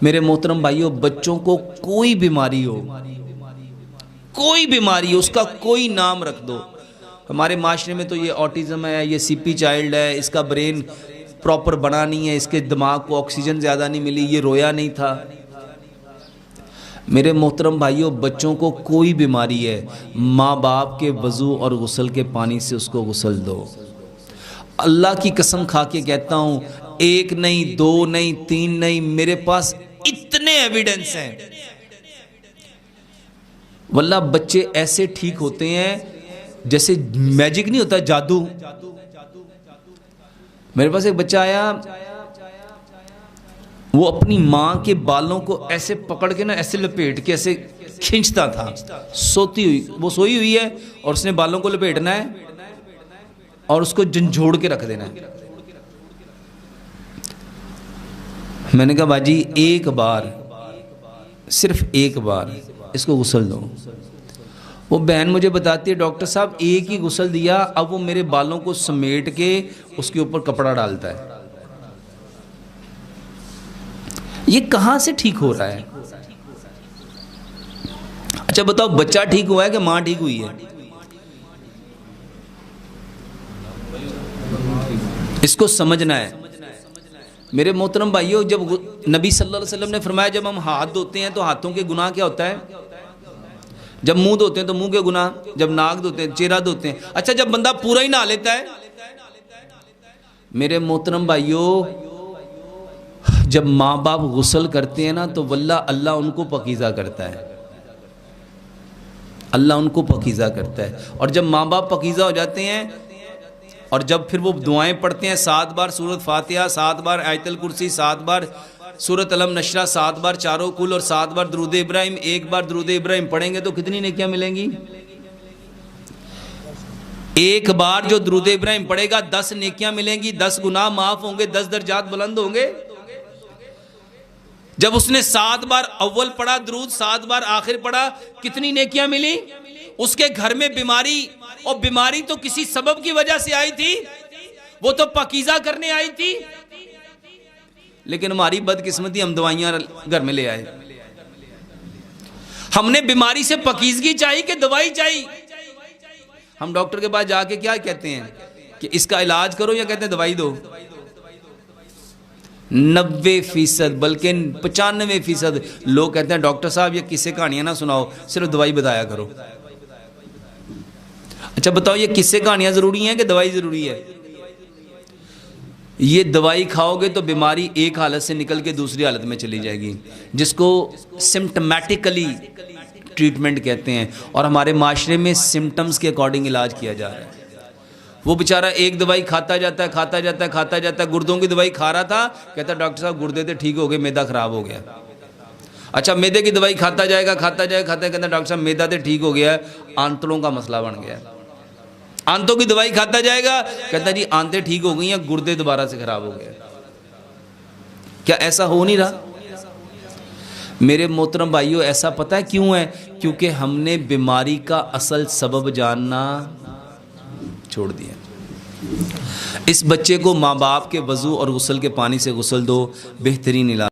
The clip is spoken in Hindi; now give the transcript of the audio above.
मेरे मोहतरम भाइयों, बच्चों को कोई बीमारी हो, उसका कोई नाम रख दो। हमारे माशरे में तो ये ऑटिज़म है, ये सीपी चाइल्ड है, इसका ब्रेन प्रॉपर बना नहीं है, इसके दिमाग को ऑक्सीजन ज़्यादा नहीं मिली, ये रोया नहीं था। मेरे मोहतरम भाइयों, बच्चों को कोई बीमारी है, माँ बाप के वज़ू और गुस्ल के पानी से उसको गुस्ल दो। अल्लाह की कसम खा के कहता हूँ, एक नहीं, दो नहीं, तीन नहीं, मेरे पास इतने एविडेंस हैं। वल्लाह बच्चे ऐसे ठीक होते हैं जैसे मैजिक नहीं होता, जादू। मेरे पास एक बच्चा आया, वो अपनी माँ के बालों को ऐसे पकड़ के ना, ऐसे लपेट के ऐसे खींचता था, सोती हुई, वो सोई हुई है और उसने बालों को लपेटना है और उसको झंझोड़ के रख देना है। मैंने कहा बाजी, एक बार, सिर्फ एक बार इसको गुस्ल दो। वो बहन मुझे बताती है, डॉक्टर साहब एक ही गुस्ल दिया, अब वो मेरे बालों को समेट के उसके ऊपर कपड़ा डालता है। ये कहां से ठीक हो रहा है? अच्छा बताओ, बच्चा ठीक हुआ है कि मां ठीक हुई है? इसको समझना है मेरे मोहतरम भाइयों। जब नबी सल्लल्लाहु अलैहि वसल्लम ने फरमाया, जब हम हाथ धोते हैं तो हाथों के गुनाह क्या होता है? जब मुंह धोते हैं तो मुंह के गुनाह, जब नाक धोते हैं, चेहरा धोते हैं। अच्छा, जब बंदा पूरा ही नहा लेता है, मेरे मोहतरम भाइयों, जब माँ बाप गुस्ल करते हैं ना, तो वल्लाह अल्लाह उनको पकीज़ा करता है, अल्लाह उनको पकीज़ा करता है। और जब माँ बाप पकीज़ा हो जाते हैं और जब फिर वो दुआएं पढ़ते हैं, 7 बार सूरत फातिहा, 7 बार आयतल कुर्सी, 7 बार सूरत अलम नशरा, 7 बार चारों कुल और 7 बार दुरूद इब्राहिम, 1 बार दुरूद इब्राहिम पढ़ेंगे तो कितनी नेकियां मिलेंगी? एक बार जो दुरूद इब्राहिम पढ़ेगा 10 नेकियां मिलेंगी, 10 गुनाह माफ होंगे, 10 दर्जात बुलंद होंगे। जब उसने 7 बार अव्वल पढ़ा दुरूद, 7 बार आखिर पढ़ा, कितनी नेकियां मिली? उसके घर में बीमारी, और बीमारी तो किसी सबब की वजह से आई थी, वो तो पकीज़ा करने आई थी। लेकिन हमारी बदकिस्मती, हम दवाइयां घर में ले आए। हमने बीमारी से पकीज़गी चाहिए कि दवाई चाहिए? हम डॉक्टर के पास जाके क्या कहते हैं कि इसका इलाज करो, या कहते हैं दवाई दो? 90% बल्कि 95% लोग कहते हैं, डॉक्टर साहब ये किस्से कहानियां ना सुनाओ, सिर्फ दवाई बताया करो। अच्छा बताओ, ये किस्से कहानियां जरूरी हैं कि दवाई जरूरी है? ये दवाई खाओगे तो बीमारी एक हालत से निकल के दूसरी हालत में चली जाएगी, जिसको सिम्टमेटिकली ट्रीटमेंट कहते हैं। और हमारे माशरे में सिम्टम्स के अकॉर्डिंग इलाज किया जा रहा है। वो बेचारा एक दवाई खाता जाता है, गुर्दों की दवाई खा रहा था, कहता डॉक्टर साहब गुर्दे तो ठीक हो गए, मैदा खराब हो गया। अच्छा, मैदे की दवाई खाता जाएगा, कहता डॉक्टर साहब मैदा तो ठीक हो गया, आंतों का मसला बन गया। आंतों की दवाई खाता जाएगा, कहता जी आंतें ठीक हो गई हैं, गुर्दे दोबारा से खराब हो गए। क्या ऐसा हो नहीं रहा? मेरे मोहतरम भाइयों, ऐसा पता है क्यों है? क्योंकि हमने बीमारी का असल सबब जानना छोड़ दिया। इस बच्चे को माँ बाप के वज़ू और गुस्ल के पानी से गुस्ल दो, बेहतरीन इलाज।